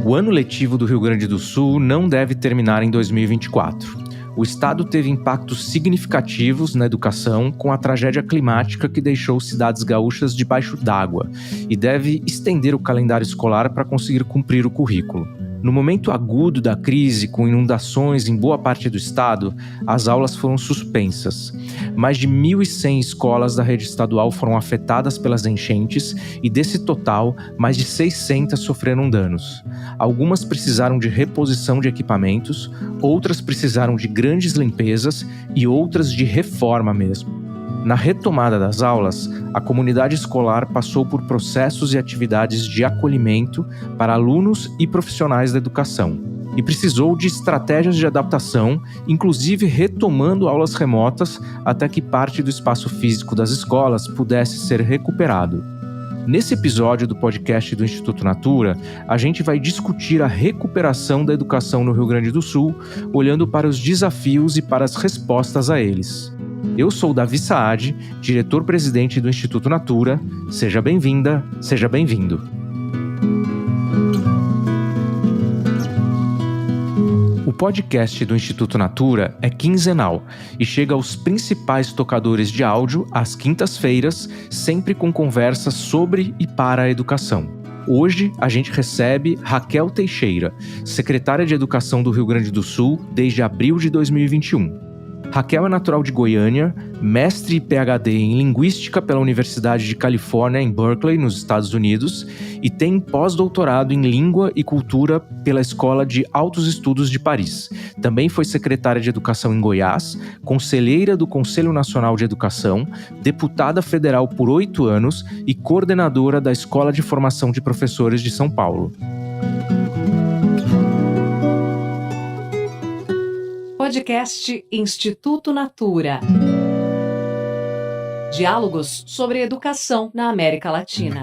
O ano letivo do Rio Grande do Sul não deve terminar em 2024. O estado teve impactos significativos na educação com a tragédia climática que deixou cidades gaúchas debaixo d'água e deve estender o calendário escolar para conseguir cumprir o currículo. No momento agudo da crise, com inundações em boa parte do estado, as aulas foram suspensas. Mais de 1.100 escolas da rede estadual foram afetadas pelas enchentes e, desse total, mais de 600 sofreram danos. Algumas precisaram de reposição de equipamentos, outras precisaram de grandes limpezas e outras de reforma mesmo. Na retomada das aulas, a comunidade escolar passou por processos e atividades de acolhimento para alunos e profissionais da educação e precisou de estratégias de adaptação, inclusive retomando aulas remotas até que parte do espaço físico das escolas pudesse ser recuperado. Nesse episódio do podcast do Instituto Natura, a gente vai discutir a recuperação da educação no Rio Grande do Sul, olhando para os desafios e para as respostas a eles. Eu sou Davi Saad, diretor-presidente do Instituto Natura. Seja bem-vinda, seja bem-vindo. O podcast do Instituto Natura é quinzenal e chega aos principais tocadores de áudio às quintas-feiras, sempre com conversas sobre e para a educação. Hoje a gente recebe Raquel Teixeira, secretária de Educação do Rio Grande do Sul desde abril de 2021. Raquel é natural de Goiânia, mestre e PhD em Linguística pela Universidade de Califórnia, em Berkeley, nos Estados Unidos, e tem pós-doutorado em Língua e Cultura pela Escola de Altos Estudos de Paris. Também foi secretária de Educação em Goiás, conselheira do Conselho Nacional de Educação, deputada federal por 8 anos e coordenadora da Escola de Formação de Professores de São Paulo. Podcast Instituto Natura. Diálogos sobre educação na América Latina.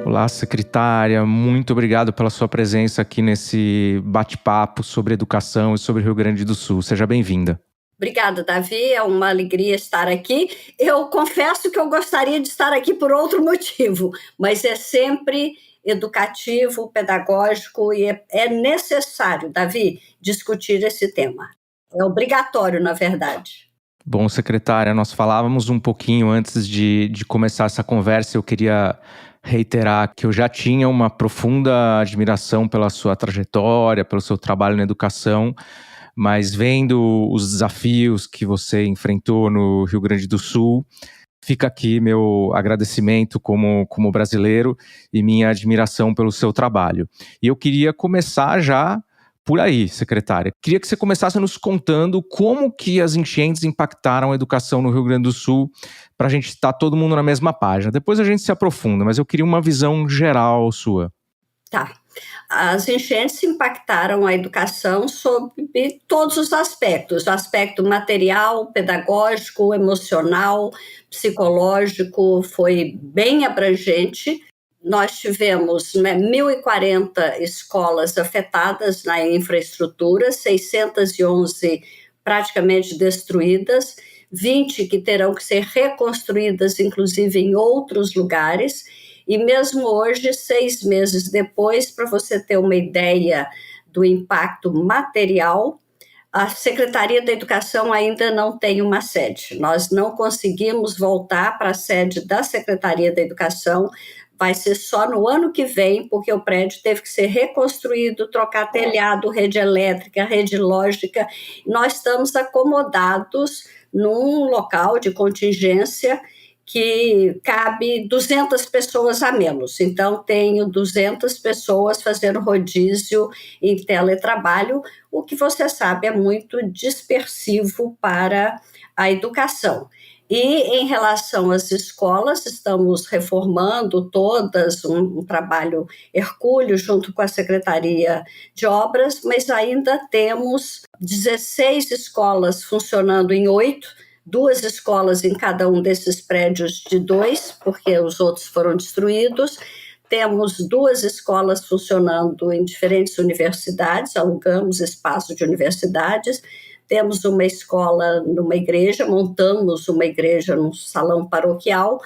Olá, secretária, muito obrigado pela sua presença aqui nesse bate-papo sobre educação e sobre o Rio Grande do Sul. Seja bem-vinda. Obrigada, Davi, é uma alegria estar aqui. Eu confesso que eu gostaria de estar aqui por outro motivo, mas é sempre educativo, pedagógico e é necessário, Davi, discutir esse tema. É obrigatório, na verdade. Bom, secretária, nós falávamos um pouquinho antes de começar essa conversa. Eu queria reiterar que eu já tinha uma profunda admiração pela sua trajetória, pelo seu trabalho na educação, mas vendo os desafios que você enfrentou no Rio Grande do Sul, fica aqui meu agradecimento como brasileiro e minha admiração pelo seu trabalho. E eu queria começar já por aí, secretária. Queria que você começasse nos contando como que as enchentes impactaram a educação no Rio Grande do Sul, para a gente estar todo mundo na mesma página. Depois a gente se aprofunda, mas eu queria uma visão geral sua. Tá. As enchentes impactaram a educação sob todos os aspectos, o aspecto material, pedagógico, emocional, psicológico, foi bem abrangente. Nós tivemos 1.040 escolas afetadas na infraestrutura, 611 praticamente destruídas, 20 que terão que ser reconstruídas, inclusive em outros lugares. E mesmo hoje, 6 meses depois, para você ter uma ideia do impacto material, a Secretaria da Educação ainda não tem uma sede. Nós não conseguimos voltar para a sede da Secretaria da Educação, vai ser só no ano que vem, porque o prédio teve que ser reconstruído, trocar telhado, rede elétrica, rede lógica. Nós estamos acomodados num local de contingência que cabe 200 pessoas a menos. Então, tenho 200 pessoas fazendo rodízio em teletrabalho, o que você sabe é muito dispersivo para a educação. E em relação às escolas, estamos reformando todas, um trabalho hercúleo junto com a Secretaria de Obras, mas ainda temos 16 escolas funcionando em 8, 2 escolas em cada um desses prédios de 2, porque os outros foram destruídos. Temos 2 escolas funcionando em diferentes universidades, alugamos espaço de universidades. temos uma escola numa igreja, montamos uma igreja num salão paroquial,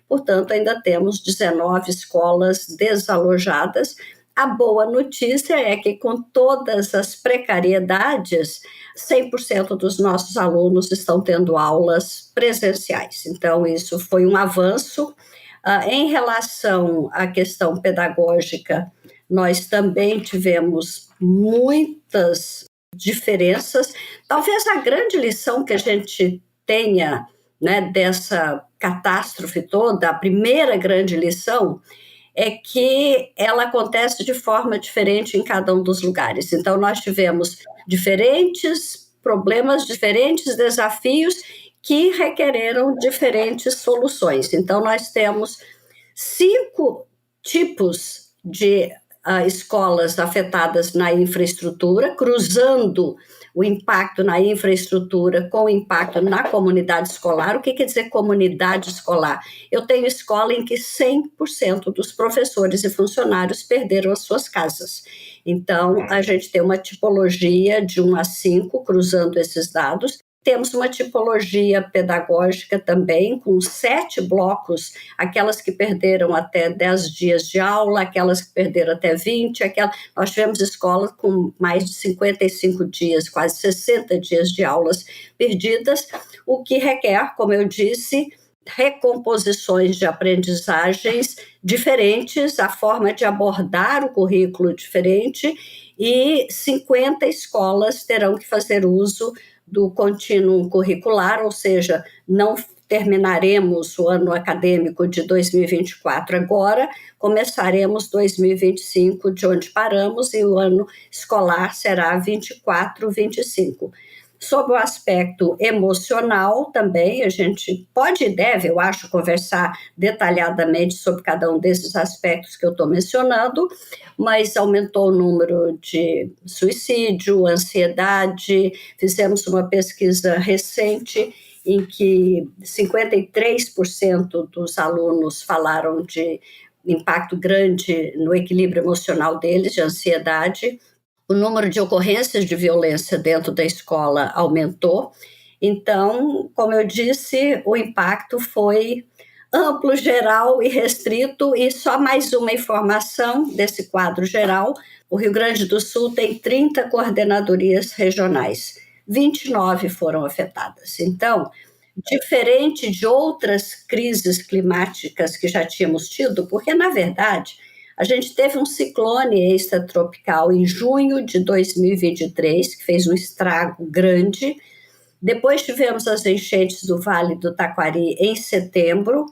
portanto, ainda temos 19 escolas desalojadas. A boa notícia é que, com todas as precariedades, 100% dos nossos alunos estão tendo aulas presenciais. Então, isso foi um avanço. Em relação à questão pedagógica, nós também tivemos muitas diferenças. Talvez a grande lição que a gente tenha, né, dessa catástrofe toda, a primeira grande lição, é que ela acontece de forma diferente em cada um dos lugares. Então, nós tivemos diferentes problemas, diferentes desafios que requereram diferentes soluções. Então, nós temos 5 tipos de escolas afetadas na infraestrutura, cruzando o impacto na infraestrutura com o impacto na comunidade escolar. O que quer dizer comunidade escolar? Eu tenho escola em que 100% dos professores e funcionários perderam as suas casas. Então, a gente tem uma tipologia de 1 a 5, cruzando esses dados. Temos uma tipologia pedagógica também, com 7 blocos, aquelas que perderam até 10 dias de aula, aquelas que perderam até 20, nós tivemos escolas com mais de 55 dias, quase 60 dias de aulas perdidas, o que requer, como eu disse, recomposições de aprendizagens diferentes, a forma de abordar o currículo diferente, e 50 escolas terão que fazer uso do contínuo curricular, ou seja, não terminaremos o ano acadêmico de 2024 agora, começaremos 2025 de onde paramos, e o ano escolar será 24-25. Sob o aspecto emocional também, a gente pode e deve, eu acho, conversar detalhadamente sobre cada um desses aspectos que eu estou mencionando, mas aumentou o número de suicídio, ansiedade. Fizemos uma pesquisa recente em que 53% dos alunos falaram de impacto grande no equilíbrio emocional deles, de ansiedade. O número de ocorrências de violência dentro da escola aumentou. Então, como eu disse, o impacto foi amplo, geral e restrito. E só mais uma informação desse quadro geral: o Rio Grande do Sul tem 30 coordenadorias regionais, 29 foram afetadas. Então, diferente de outras crises climáticas que já tínhamos tido, porque, na verdade, a gente teve um ciclone extratropical em junho de 2023, que fez um estrago grande. Depois tivemos as enchentes do Vale do Taquari em setembro.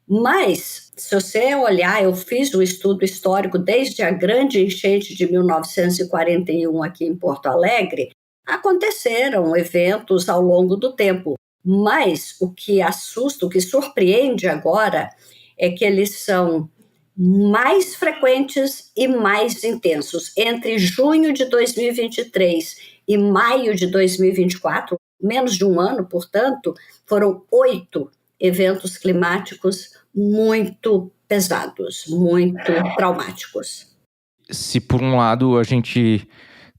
Mas, se você olhar, eu fiz um estudo histórico desde a grande enchente de 1941 aqui em Porto Alegre. Aconteceram eventos ao longo do tempo. Mas o que assusta, o que surpreende agora, é que eles são mais frequentes e mais intensos. Entre junho de 2023 e maio de 2024, menos de um ano, portanto, foram 8 eventos climáticos muito pesados, muito traumáticos. Se por um lado a gente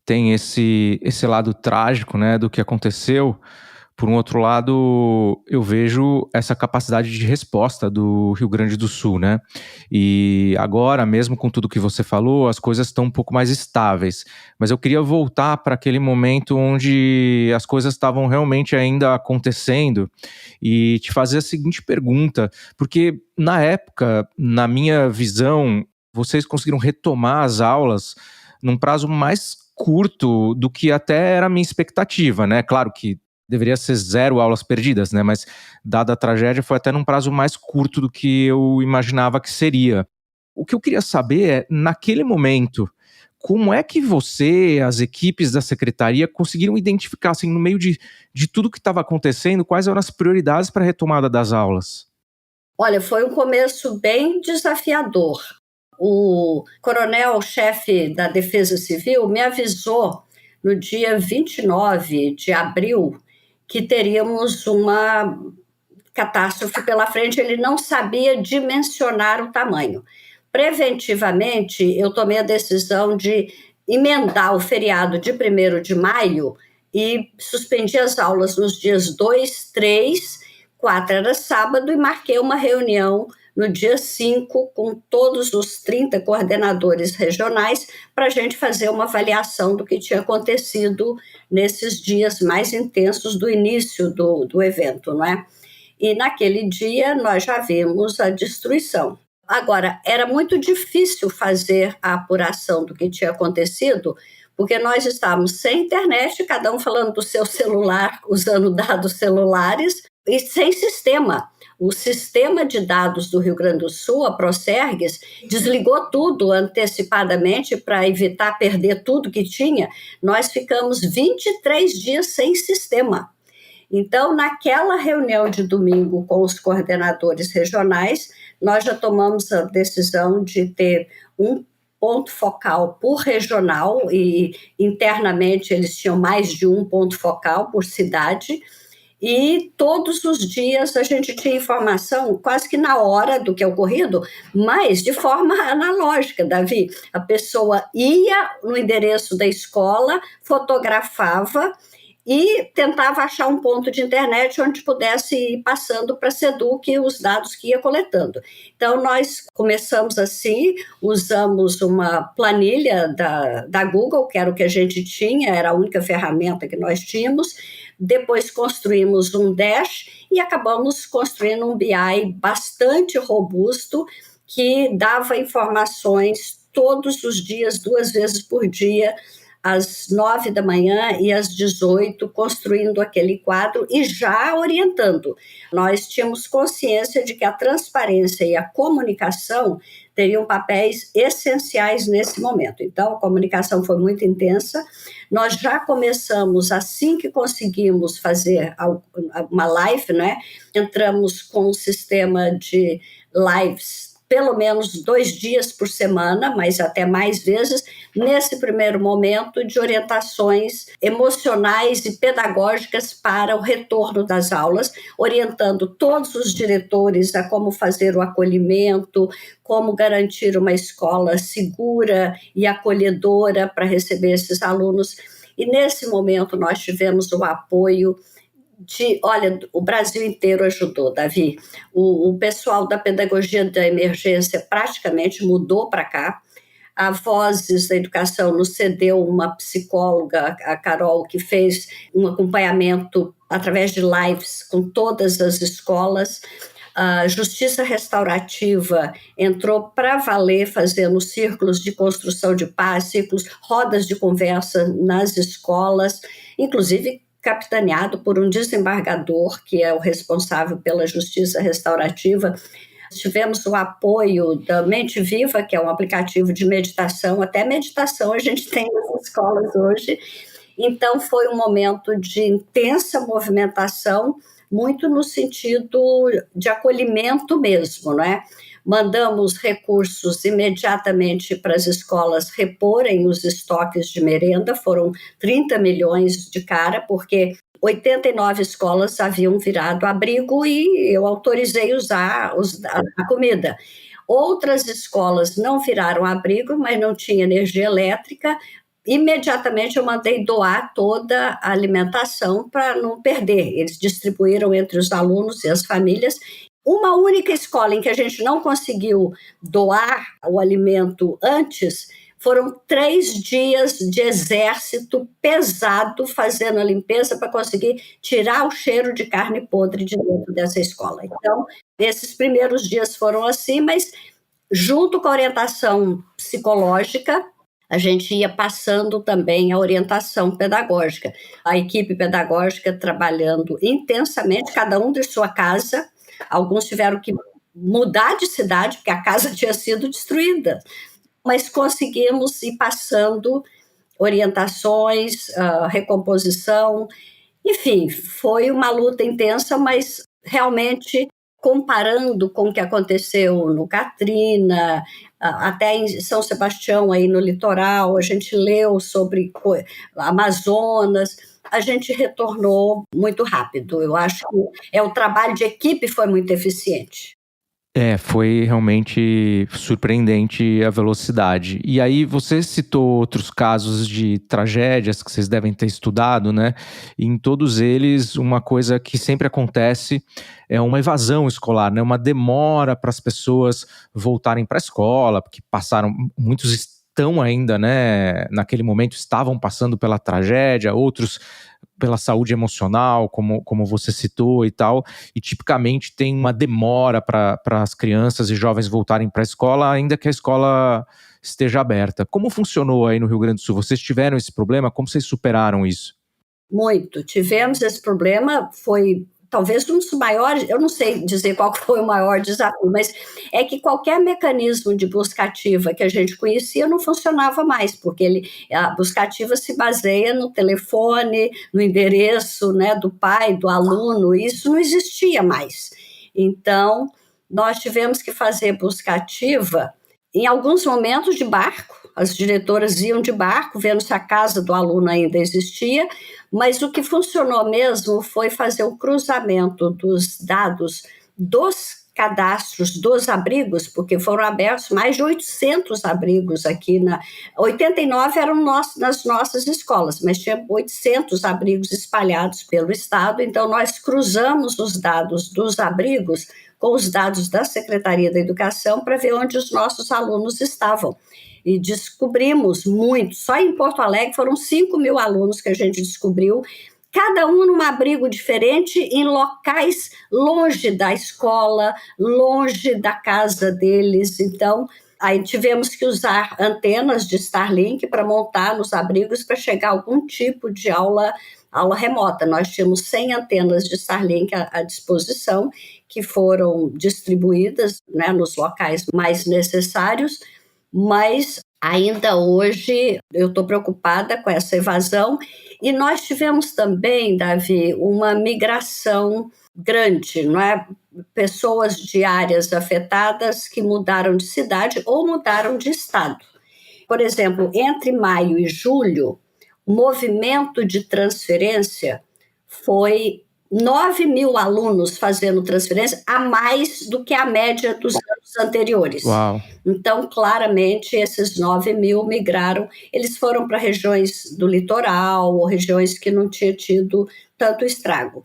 tem esse lado trágico, né, do que aconteceu, por um outro lado, eu vejo essa capacidade de resposta do Rio Grande do Sul, né? E agora, mesmo com tudo que você falou, as coisas estão um pouco mais estáveis. Mas eu queria voltar para aquele momento onde as coisas estavam realmente ainda acontecendo e te fazer a seguinte pergunta, porque na época, na minha visão, vocês conseguiram retomar as aulas num prazo mais curto do que até era a minha expectativa, né? Claro que deveria ser 0 aulas perdidas, né? Mas, dada a tragédia, foi até num prazo mais curto do que eu imaginava que seria. O que eu queria saber é, naquele momento, como é que você, as equipes da secretaria, conseguiram identificar, assim, no meio de tudo que estava acontecendo, quais eram as prioridades para a retomada das aulas? Olha, foi um começo bem desafiador. O coronel-chefe da Defesa Civil me avisou no dia 29 de abril que teríamos uma catástrofe pela frente. Ele não sabia dimensionar o tamanho. Preventivamente, eu tomei a decisão de emendar o feriado de 1º de maio e suspendi as aulas nos dias 2, 3, 4 era sábado, e marquei uma reunião no dia 5 com todos os 30 coordenadores regionais para a gente fazer uma avaliação do que tinha acontecido nesses dias mais intensos do início do evento, não é? E naquele dia nós já vimos a destruição. Agora, era muito difícil fazer a apuração do que tinha acontecido, porque nós estávamos sem internet, cada um falando do seu celular, usando dados celulares, e sem sistema. O sistema de dados do Rio Grande do Sul, a Procergs, desligou tudo antecipadamente para evitar perder tudo que tinha. Nós ficamos 23 dias sem sistema. Então, naquela reunião de domingo com os coordenadores regionais, nós já tomamos a decisão de ter um ponto focal por regional, e internamente eles tinham mais de um ponto focal por cidade, e todos os dias a gente tinha informação quase que na hora do que é ocorrido, mas de forma analógica, Davi. A pessoa ia no endereço da escola, fotografava e tentava achar um ponto de internet onde pudesse ir passando para a SEDUC os dados que ia coletando. Então, nós começamos assim, usamos uma planilha da Google, que era o que a gente tinha, era a única ferramenta que nós tínhamos. Depois construímos um Dash e acabamos construindo um BI bastante robusto, que dava informações todos os dias, 2 vezes por dia, às 9 da manhã e às 18, construindo aquele quadro e já orientando. Nós tínhamos consciência de que a transparência e a comunicação teriam papéis essenciais nesse momento. Então, a comunicação foi muito intensa. Nós já começamos, assim que conseguimos fazer uma live, né? Entramos com um sistema de lives pelo menos 2 dias por semana, mas até mais vezes, nesse primeiro momento de orientações emocionais e pedagógicas para o retorno das aulas, orientando todos os diretores a como fazer o acolhimento, como garantir uma escola segura e acolhedora para receber esses alunos. E nesse momento nós tivemos o apoio olha, o Brasil inteiro ajudou, Davi. O pessoal da pedagogia da emergência praticamente mudou para cá. A Vozes da Educação nos cedeu uma psicóloga, a Carol, que fez um acompanhamento através de lives com todas as escolas. A Justiça Restaurativa entrou para valer, fazendo círculos de construção de paz, círculos, rodas de conversa nas escolas, inclusive capitaneado por um desembargador, que é o responsável pela Justiça Restaurativa. Tivemos o apoio da Mente Viva, que é um aplicativo de meditação, até meditação a gente tem nas escolas hoje. Então, foi um momento de intensa movimentação, muito no sentido de acolhimento mesmo, não é? Mandamos recursos imediatamente para as escolas reporem os estoques de merenda, foram 30 milhões de cara, porque 89 escolas haviam virado abrigo e eu autorizei usar a comida. Outras escolas não viraram abrigo, mas não tinha energia elétrica. Imediatamente eu mandei doar toda a alimentação para não perder. Eles distribuíram entre os alunos e as famílias. Uma única escola em que a gente não conseguiu doar o alimento antes, foram 3 dias de exército pesado fazendo a limpeza para conseguir tirar o cheiro de carne podre de dentro dessa escola. Então, esses primeiros dias foram assim, mas junto com a orientação psicológica, a gente ia passando também a orientação pedagógica. A equipe pedagógica trabalhando intensamente, cada um de sua casa. Alguns tiveram que mudar de cidade, porque a casa tinha sido destruída. Mas conseguimos ir passando orientações, recomposição. Enfim, foi uma luta intensa, mas realmente comparando com o que aconteceu no Katrina, até em São Sebastião, aí no litoral, a gente leu sobre Amazonas, a gente retornou muito rápido. Eu acho que o trabalho de equipe foi muito eficiente. Foi realmente surpreendente a velocidade. E aí você citou outros casos de tragédias que vocês devem ter estudado, né? E em todos eles, uma coisa que sempre acontece é uma evasão escolar, né? Uma demora para as pessoas voltarem para a escola, porque muitos estão ainda, né? Naquele momento estavam passando pela tragédia, outros pela saúde emocional, como você citou e tal, e tipicamente tem uma demora para as crianças e jovens voltarem para a escola, ainda que a escola esteja aberta. Como funcionou aí no Rio Grande do Sul? Vocês tiveram esse problema? Como vocês superaram isso? Muito. Tivemos esse problema, foi talvez um dos maiores, eu não sei dizer qual foi o maior desafio, mas é que qualquer mecanismo de busca ativa que a gente conhecia não funcionava mais, porque a busca ativa se baseia no telefone, no endereço, né, do pai, do aluno, isso não existia mais. Então, nós tivemos que fazer busca ativa em alguns momentos de barco, as diretoras iam de barco, vendo se a casa do aluno ainda existia, mas o que funcionou mesmo foi fazer o cruzamento dos dados dos cadastros dos abrigos, porque foram abertos mais de 800 abrigos aqui 89 eram nas nossas escolas, mas tinha 800 abrigos espalhados pelo estado, então nós cruzamos os dados dos abrigos com os dados da Secretaria da Educação para ver onde os nossos alunos estavam. E descobrimos muito, só em Porto Alegre foram 5.000 alunos que a gente descobriu, cada um num abrigo diferente, em locais longe da escola, longe da casa deles. Então, aí tivemos que usar antenas de Starlink para montar nos abrigos para chegar a algum tipo de aula remota. Nós tínhamos 100 antenas de Starlink à disposição, que foram distribuídas, né, nos locais mais necessários, mas ainda hoje eu estou preocupada com essa evasão. E nós tivemos também, Davi, uma migração grande, não é? Pessoas de áreas afetadas que mudaram de cidade ou mudaram de estado. Por exemplo, entre maio e julho, o movimento de transferência foi 9.000 alunos fazendo transferência, a mais do que a média dos anos anteriores. Uau. Então, claramente, esses 9.000 migraram, eles foram para regiões do litoral, ou regiões que não tinham tido tanto estrago.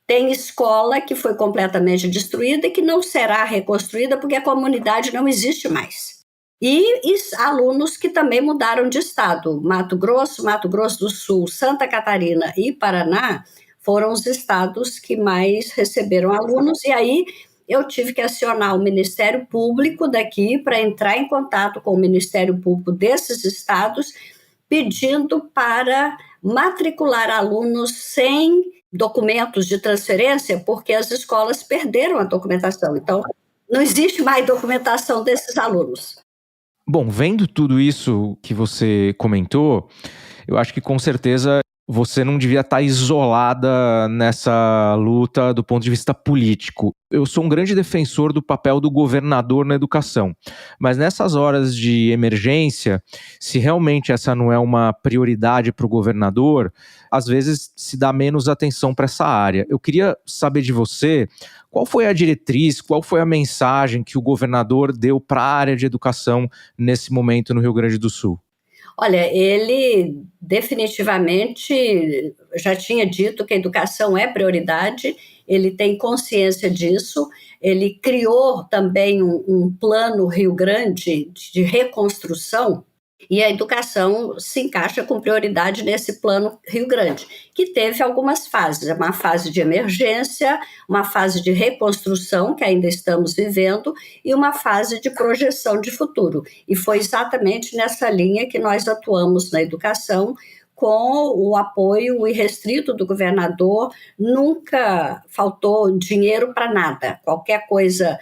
Tem escola que foi completamente destruída e que não será reconstruída porque a comunidade não existe mais. E alunos que também mudaram de estado. Mato Grosso do Sul, Santa Catarina e Paraná foram os estados que mais receberam alunos, e aí eu tive que acionar o Ministério Público daqui para entrar em contato com o Ministério Público desses estados, pedindo para matricular alunos sem documentos de transferência, porque as escolas perderam a documentação. Então, não existe mais documentação desses alunos. Bom, vendo tudo isso que você comentou, eu acho que com certeza você não devia estar isolada nessa luta do ponto de vista político. Eu sou um grande defensor do papel do governador na educação, mas nessas horas de emergência, se realmente essa não é uma prioridade para o governador, às vezes se dá menos atenção para essa área. Eu queria saber de você, qual foi a diretriz, qual foi a mensagem que o governador deu para a área de educação nesse momento no Rio Grande do Sul? Olha, ele definitivamente já tinha dito que a educação é prioridade, ele tem consciência disso, ele criou também um plano Rio Grande de reconstrução, e a educação se encaixa com prioridade nesse plano Rio Grande, que teve algumas fases, uma fase de emergência, uma fase de reconstrução, que ainda estamos vivendo, e uma fase de projeção de futuro. E foi exatamente nessa linha que nós atuamos na educação, com o apoio irrestrito do governador. Nunca faltou dinheiro para nada, qualquer coisa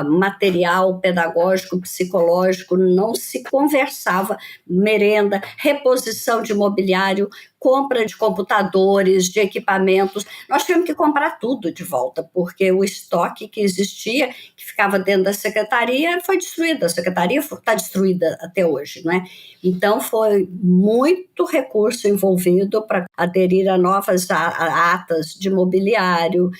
material, pedagógico, psicológico, não se conversava, merenda, reposição de mobiliário, compra de computadores, de equipamentos. Nós tivemos que comprar tudo de volta, porque o estoque que existia, que ficava dentro da secretaria, foi destruído. A secretaria está destruída até hoje, não é? Então, foi muito recurso envolvido para aderir a novas atas de mobiliário,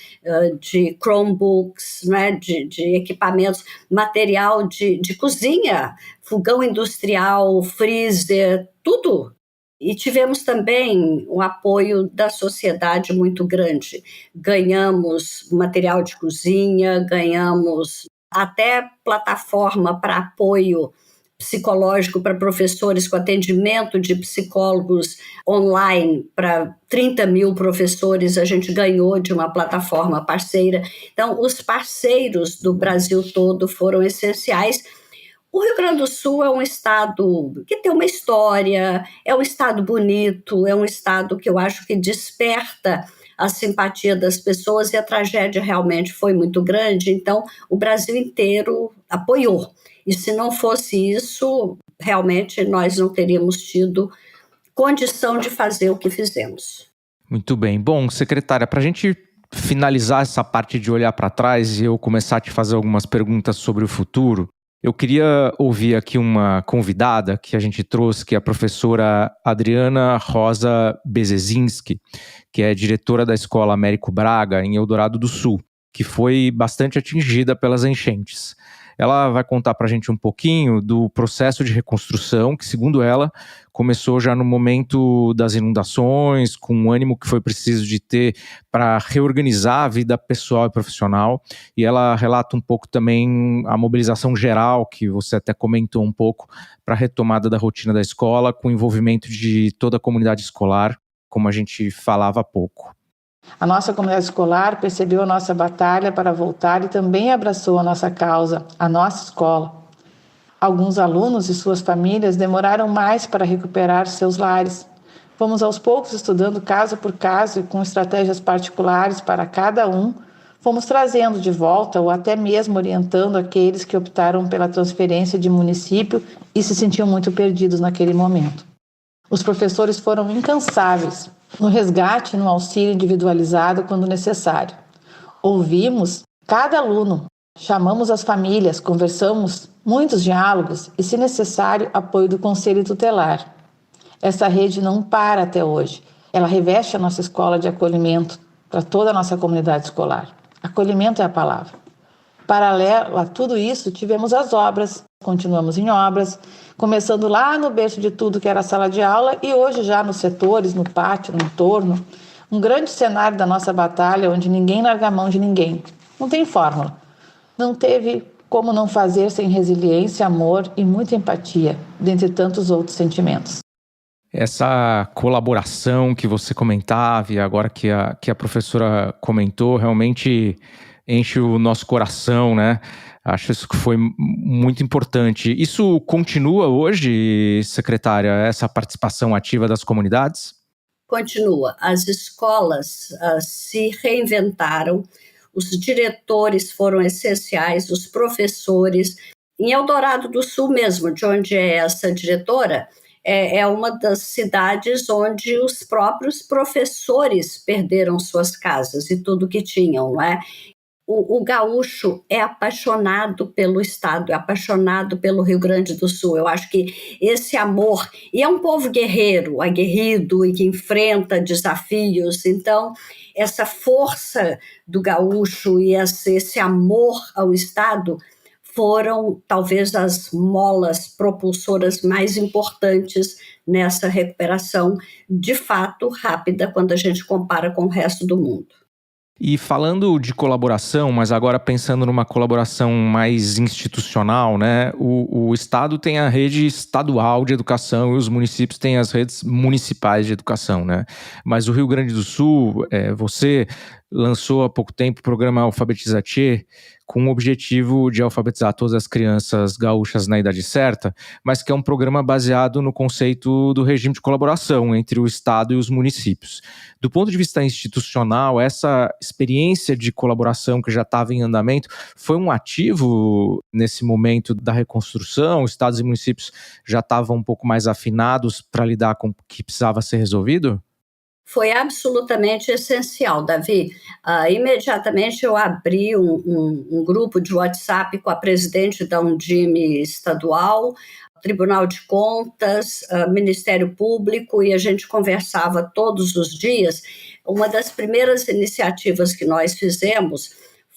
de Chromebooks, não é? de equipamentos, material de cozinha, fogão industrial, freezer, tudo. E tivemos também um apoio da sociedade muito grande. Ganhamos material de cozinha, ganhamos até plataforma para apoio psicológico para professores, com atendimento de psicólogos online para 30 mil professores, a gente ganhou de uma plataforma parceira. Então, os parceiros do Brasil todo foram essenciais. O Rio Grande do Sul é um estado que tem uma história, é um estado bonito, é um estado que eu acho que desperta a simpatia das pessoas, e a tragédia realmente foi muito grande, então o Brasil inteiro apoiou. E se não fosse isso, realmente nós não teríamos tido condição de fazer o que fizemos. Muito bem. Bom, secretária, para a gente finalizar essa parte de olhar para trás e eu começar a te fazer algumas perguntas sobre o futuro, eu queria ouvir aqui uma convidada que a gente trouxe, que é a professora Adriana Rosa Bezezinski, que é diretora da Escola Américo Braga, em Eldorado do Sul, que foi bastante atingida pelas enchentes. Ela vai contar para a gente um pouquinho do processo de reconstrução, que, segundo ela, começou já no momento das inundações, com o ânimo que foi preciso de ter para reorganizar a vida pessoal e profissional. E ela relata um pouco também a mobilização geral, que você até comentou um pouco, para a retomada da rotina da escola, com o envolvimento de toda a comunidade escolar, como a gente falava há pouco. A nossa comunidade escolar percebeu a nossa batalha para voltar e também abraçou a nossa causa, a nossa escola. Alguns alunos e suas famílias demoraram mais para recuperar seus lares. Fomos aos poucos estudando caso por caso e com estratégias particulares para cada um, fomos trazendo de volta ou até mesmo orientando aqueles que optaram pela transferência de município e se sentiam muito perdidos naquele momento. Os professores foram incansáveis no resgate e no auxílio individualizado quando necessário. Ouvimos cada aluno, chamamos as famílias, conversamos, muitos diálogos e, se necessário, apoio do Conselho Tutelar. Essa rede não para até hoje. Ela reveste a nossa escola de acolhimento para toda a nossa comunidade escolar. Acolhimento é a palavra. Paralelo a tudo isso, tivemos as obras, continuamos em obras, começando lá no berço de tudo que era a sala de aula e hoje já nos setores, no pátio, no entorno, um grande cenário da nossa batalha onde ninguém larga a mão de ninguém. Não tem fórmula. Não teve como não fazer sem resiliência, amor e muita empatia, dentre tantos outros sentimentos. Essa colaboração que você comentava e agora que a professora comentou, realmente enche o nosso coração, né? Acho isso que foi muito importante. Isso continua hoje, secretária, essa participação ativa das comunidades? Continua. As escolas se reinventaram, os diretores foram essenciais, os professores. Em Eldorado do Sul mesmo, de onde é essa diretora, é uma das cidades onde os próprios professores perderam suas casas e tudo que tinham, não é? O gaúcho é apaixonado pelo estado, é apaixonado pelo Rio Grande do Sul. Eu acho que esse amor, e é um povo guerreiro, aguerrido e que enfrenta desafios, então essa força do gaúcho e esse amor ao estado foram talvez as molas propulsoras mais importantes nessa recuperação, de fato rápida, quando a gente compara com o resto do mundo. E falando de colaboração, mas agora pensando numa colaboração mais institucional, né? O Estado tem a rede estadual de educação e os municípios têm as redes municipais de educação, né? Mas o Rio Grande do Sul, você lançou há pouco tempo o programa Alfabetiza Tchê, com o objetivo de alfabetizar todas as crianças gaúchas na idade certa, mas que é um programa baseado no conceito do regime de colaboração entre o Estado e os municípios. Do ponto de vista institucional, essa experiência de colaboração que já estava em andamento foi um ativo nesse momento da reconstrução? Estados e municípios já estavam um pouco mais afinados para lidar com o que precisava ser resolvido? Foi absolutamente essencial, Davi. Imediatamente eu abri um grupo de WhatsApp com a presidente da Undime estadual, Tribunal de Contas, Ministério Público, e a gente conversava todos os dias. Uma das primeiras iniciativas que nós fizemos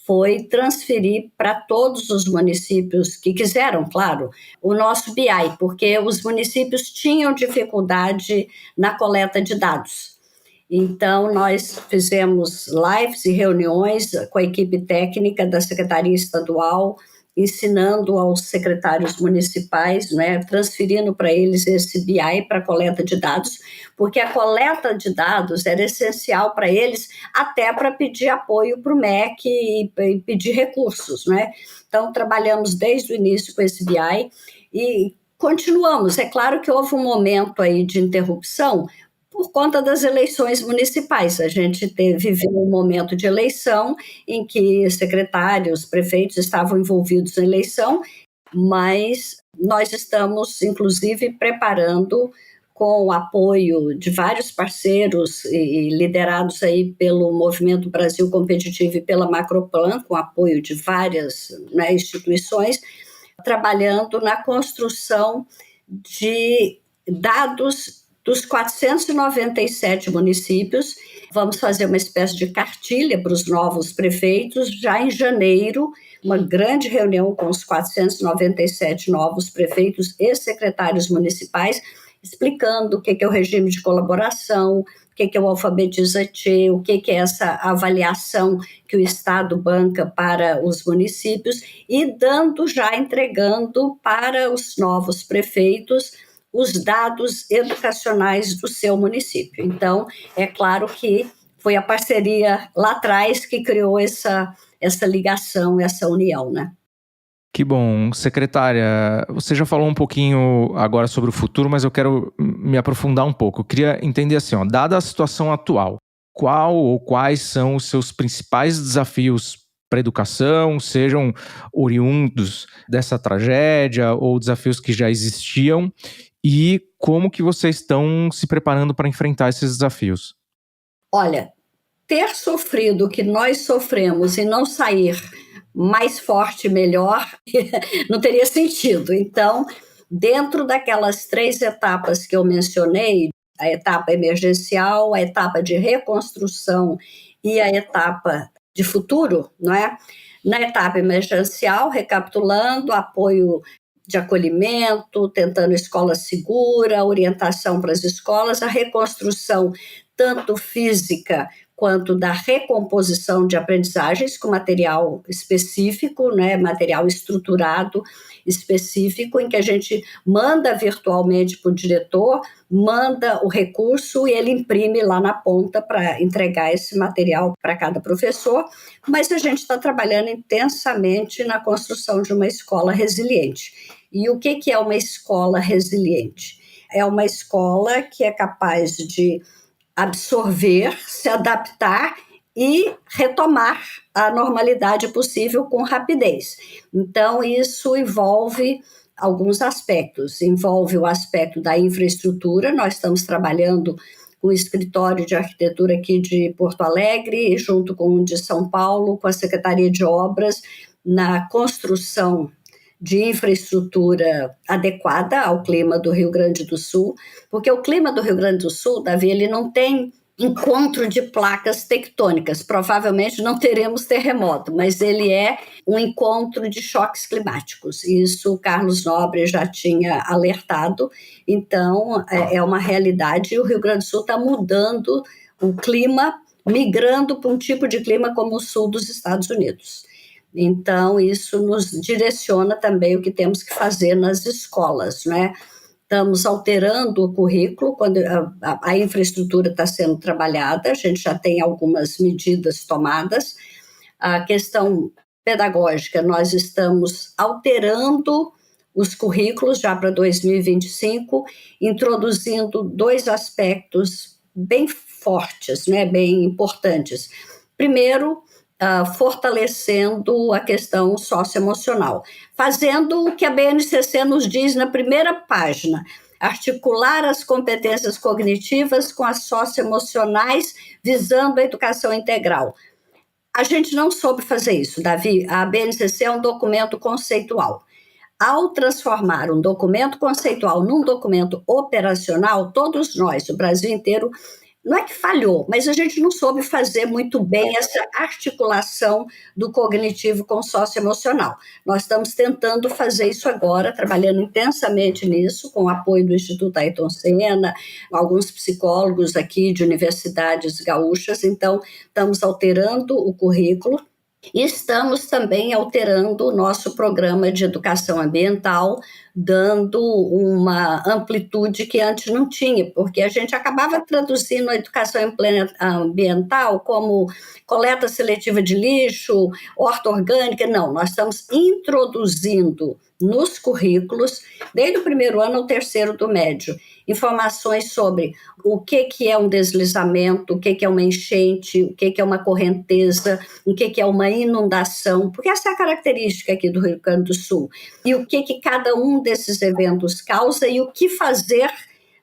foi transferir para todos os municípios que quiseram, claro, o nosso BI, porque os municípios tinham dificuldade na coleta de dados. Então, nós fizemos lives e reuniões com a equipe técnica da Secretaria Estadual, ensinando aos secretários municipais, né, transferindo para eles esse BI para coleta de dados, porque a coleta de dados era essencial para eles, até para pedir apoio para o MEC e pedir recursos, né? Então, trabalhamos desde o início com esse BI e continuamos. É claro que houve um momento aí de interrupção por conta das eleições municipais. A gente viveu um momento de eleição em que secretários, prefeitos estavam envolvidos na eleição, mas nós estamos, inclusive, preparando, com o apoio de vários parceiros e liderados aí pelo Movimento Brasil Competitivo e pela Macroplan, com apoio de várias, né, instituições, trabalhando na construção de dados dos 497 municípios. Vamos fazer uma espécie de cartilha para os novos prefeitos já em janeiro, uma grande reunião com os 497 novos prefeitos e secretários municipais, explicando o que é o regime de colaboração, o que é o Alfabetiza-T, o que é essa avaliação que o Estado banca para os municípios, e entregando para os novos prefeitos os dados educacionais do seu município. Então, é claro que foi a parceria lá atrás que criou essa ligação, essa união, né? Que bom. Secretária, você já falou um pouquinho agora sobre o futuro, mas eu quero me aprofundar um pouco. Eu queria entender assim, dada a situação atual, qual ou quais são os seus principais desafios para a educação, sejam oriundos dessa tragédia ou desafios que já existiam, e como que vocês estão se preparando para enfrentar esses desafios? Olha, ter sofrido o que nós sofremos e não sair mais forte e melhor não teria sentido. Então, dentro daquelas 3 etapas que eu mencionei, a etapa emergencial, a etapa de reconstrução e a etapa de futuro, não é? Na etapa emergencial, recapitulando, apoio de acolhimento, tentando escola segura, orientação para as escolas, a reconstrução tanto física quanto da recomposição de aprendizagens com material específico, né, material estruturado específico, em que a gente manda virtualmente para o diretor, manda o recurso e ele imprime lá na ponta para entregar esse material para cada professor, mas a gente está trabalhando intensamente na construção de uma escola resiliente. E o que é uma escola resiliente? É uma escola que é capaz de absorver, se adaptar e retomar a normalidade possível com rapidez. Então, isso envolve alguns aspectos. Envolve o aspecto da infraestrutura. Nós estamos trabalhando com o escritório de arquitetura aqui de Porto Alegre, junto com o de São Paulo, com a Secretaria de Obras, na construção de infraestrutura adequada ao clima do Rio Grande do Sul, porque o clima do Rio Grande do Sul, Davi, ele não tem encontro de placas tectônicas, provavelmente não teremos terremoto, mas ele é um encontro de choques climáticos, isso o Carlos Nobre já tinha alertado, então é uma realidade, e o Rio Grande do Sul está mudando o clima, migrando para um tipo de clima como o sul dos Estados Unidos. Então, isso nos direciona também o que temos que fazer nas escolas, né? Estamos alterando o currículo, quando a infraestrutura está sendo trabalhada, a gente já tem algumas medidas tomadas. A questão pedagógica, nós estamos alterando os currículos já para 2025, introduzindo 2 aspectos bem fortes, né? Bem importantes. Primeiro, fortalecendo a questão socioemocional, fazendo o que a BNCC nos diz na primeira página, articular as competências cognitivas com as socioemocionais, visando a educação integral. A gente não soube fazer isso, Davi. A BNCC é um documento conceitual. Ao transformar um documento conceitual num documento operacional, todos nós, o Brasil inteiro, não é que falhou, mas a gente não soube fazer muito bem essa articulação do cognitivo com o socioemocional. Nós estamos tentando fazer isso agora, trabalhando intensamente nisso, com o apoio do Instituto Ayrton Senna, alguns psicólogos aqui de universidades gaúchas. Então, estamos alterando o currículo. E estamos também alterando o nosso programa de educação ambiental, dando uma amplitude que antes não tinha, porque a gente acabava traduzindo a educação ambiental como coleta seletiva de lixo, horta orgânica. Não, nós estamos introduzindo nos currículos, desde o primeiro ano ao terceiro do médio, informações sobre o que é um deslizamento, o que é uma enchente, o que é uma correnteza, o que é uma inundação, porque essa é a característica aqui do Rio Grande do Sul, e o que cada um desses eventos causa e o que fazer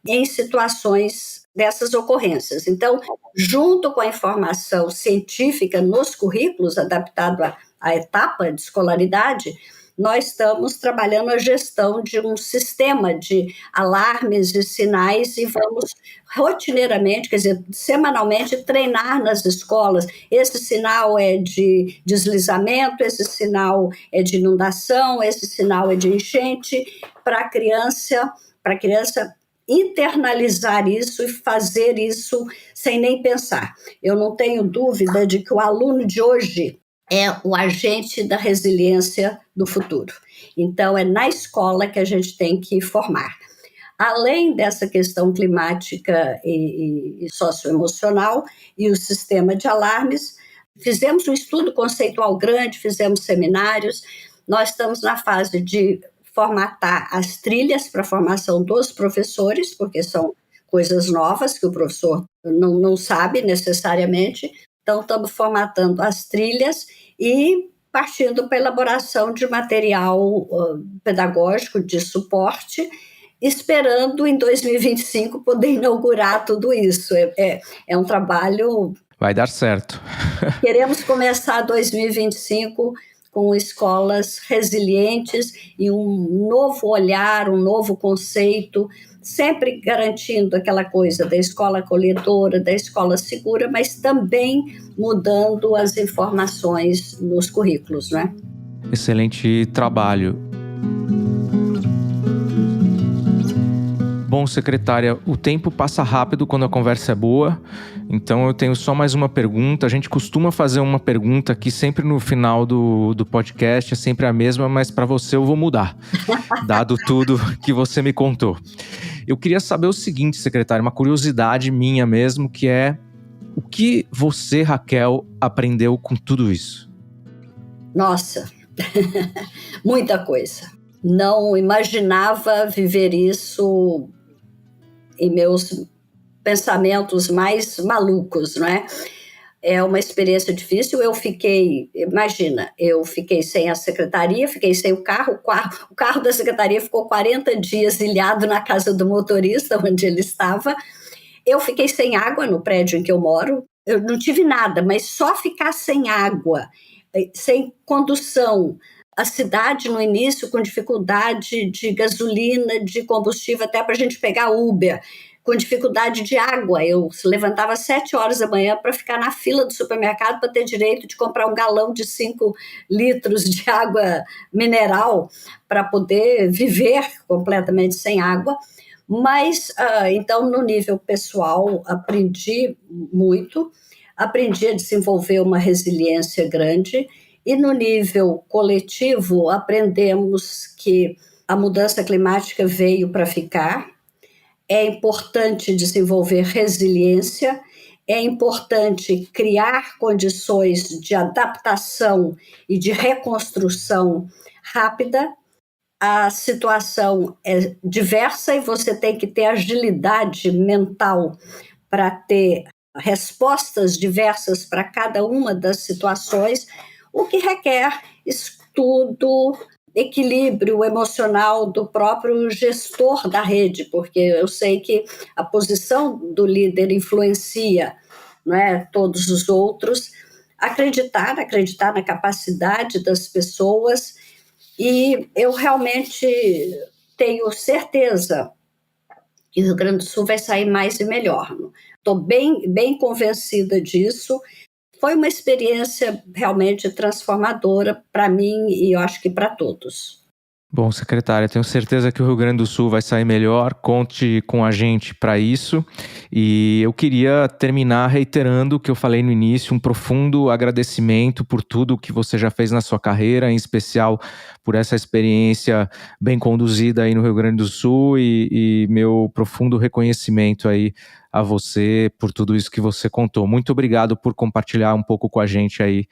em situações dessas ocorrências. Então, junto com a informação científica nos currículos, adaptado à etapa de escolaridade, nós estamos trabalhando a gestão de um sistema de alarmes e sinais e vamos rotineiramente, quer dizer, semanalmente, treinar nas escolas. Esse sinal é de deslizamento, esse sinal é de inundação, esse sinal é de enchente, para a criança internalizar isso e fazer isso sem nem pensar. Eu não tenho dúvida de que o aluno de hoje é o agente da resiliência do futuro. Então, é na escola que a gente tem que formar. Além dessa questão climática e socioemocional e o sistema de alarmes, fizemos um estudo conceitual grande, fizemos seminários, nós estamos na fase de formatar as trilhas para a formação dos professores, porque são coisas novas que o professor não sabe necessariamente. Então, estamos formatando as trilhas e partindo para a elaboração de material pedagógico de suporte, esperando em 2025 poder inaugurar tudo isso. É um trabalho... Vai dar certo. Queremos começar 2025 com escolas resilientes e um novo olhar, um novo conceito, sempre garantindo aquela coisa da escola acolhedora, da escola segura, mas também mudando as informações nos currículos, né? Excelente trabalho. Bom, secretária, o tempo passa rápido quando a conversa é boa, então eu tenho só mais uma pergunta. A gente costuma fazer uma pergunta aqui sempre no final do podcast, é sempre a mesma, mas para você eu vou mudar, dado tudo que você me contou. Eu queria saber o seguinte, secretária, uma curiosidade minha mesmo, que é o que você, Raquel, aprendeu com tudo isso? Nossa, muita coisa. Não imaginava viver isso em meus pensamentos mais malucos, não é? É uma experiência difícil. Eu fiquei sem a secretaria, fiquei sem o carro da secretaria ficou 40 dias ilhado na casa do motorista, onde ele estava. Eu fiquei sem água no prédio em que eu moro. Eu não tive nada, mas só ficar sem água, sem condução. A cidade, no início, com dificuldade de gasolina, de combustível, até para a gente pegar Uber, com dificuldade de água. Eu levantava às 7 horas da manhã para ficar na fila do supermercado para ter direito de comprar um galão de 5 litros de água mineral para poder viver completamente sem água. Mas, então, no nível pessoal, aprendi muito, aprendi a desenvolver uma resiliência grande. E no nível coletivo, aprendemos que a mudança climática veio para ficar, é importante desenvolver resiliência, é importante criar condições de adaptação e de reconstrução rápida. A situação é diversa e você tem que ter agilidade mental para ter respostas diversas para cada uma das situações, o que requer estudo, equilíbrio emocional do próprio gestor da rede, porque eu sei que a posição do líder influencia, não é, todos os outros. Acreditar na capacidade das pessoas, e eu realmente tenho certeza que o Rio Grande do Sul vai sair mais e melhor. Estou bem convencida disso. Foi uma experiência realmente transformadora para mim e eu acho que para todos. Bom, secretária, tenho certeza que o Rio Grande do Sul vai sair melhor. Conte com a gente para isso. E eu queria terminar reiterando o que eu falei no início, um profundo agradecimento por tudo que você já fez na sua carreira, em especial por essa experiência bem conduzida aí no Rio Grande do Sul e meu profundo reconhecimento aí a você por tudo isso que você contou. Muito obrigado por compartilhar um pouco com a gente aí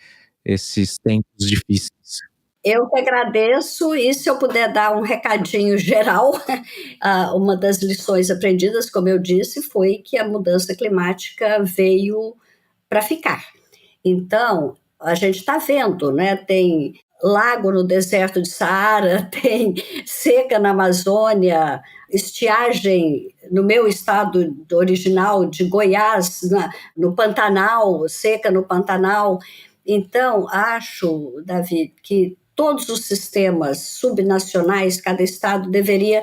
esses tempos difíceis. Eu que agradeço, e se eu puder dar um recadinho geral, uma das lições aprendidas, como eu disse, foi que a mudança climática veio para ficar. Então, a gente está vendo, né? Tem lago no deserto de Saara, tem seca na Amazônia, estiagem no meu estado original de Goiás, no Pantanal, seca no Pantanal. Então, acho, Davi, que todos os sistemas subnacionais, cada estado deveria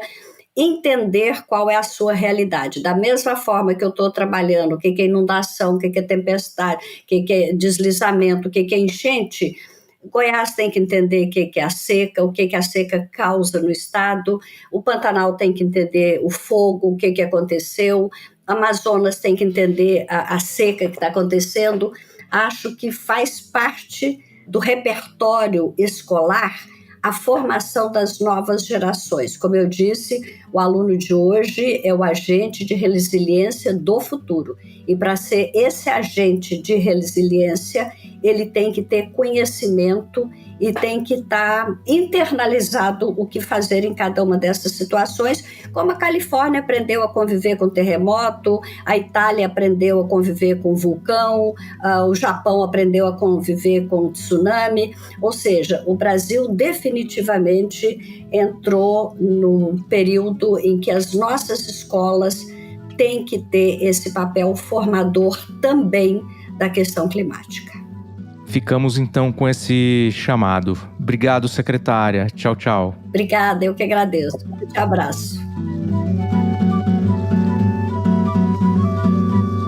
entender qual é a sua realidade. Da mesma forma que eu estou trabalhando, o que é inundação, o que é tempestade, o que é deslizamento, o que é enchente, Goiás tem que entender o que é a seca, o que a seca causa no estado, o Pantanal tem que entender o fogo, o que aconteceu, Amazonas tem que entender a seca que está acontecendo. Acho que faz parte do repertório escolar a formação das novas gerações. Como eu disse, o aluno de hoje é o agente de resiliência do futuro. E para ser esse agente de resiliência, ele tem que ter conhecimento e tem que estar internalizado o que fazer em cada uma dessas situações, como a Califórnia aprendeu a conviver com terremoto, a Itália aprendeu a conviver com vulcão, o Japão aprendeu a conviver com tsunami, ou seja, o Brasil definitivamente entrou num período em que as nossas escolas têm que ter esse papel formador também da questão climática. Ficamos então com esse chamado. Obrigado, secretária. Tchau, tchau. Obrigada, eu que agradeço. Um abraço.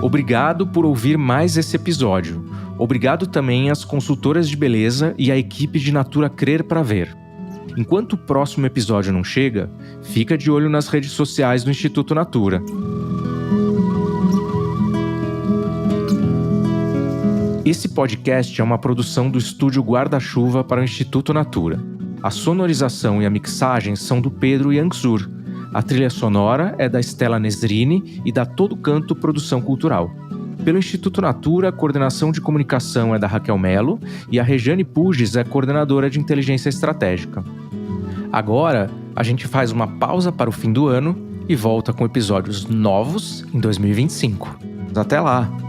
Obrigado por ouvir mais esse episódio. Obrigado também às consultoras de beleza e à equipe de Natura Crer para Ver. Enquanto o próximo episódio não chega, fica de olho nas redes sociais do Instituto Natura. Esse podcast é uma produção do Estúdio Guarda-Chuva para o Instituto Natura. A sonorização e a mixagem são do Pedro Yanxur. A trilha sonora é da Stella Nesrini e da Todo Canto Produção Cultural. Pelo Instituto Natura, a coordenação de comunicação é da Raquel Melo e a Regiane Puges é coordenadora de inteligência estratégica. Agora, a gente faz uma pausa para o fim do ano e volta com episódios novos em 2025. Até lá!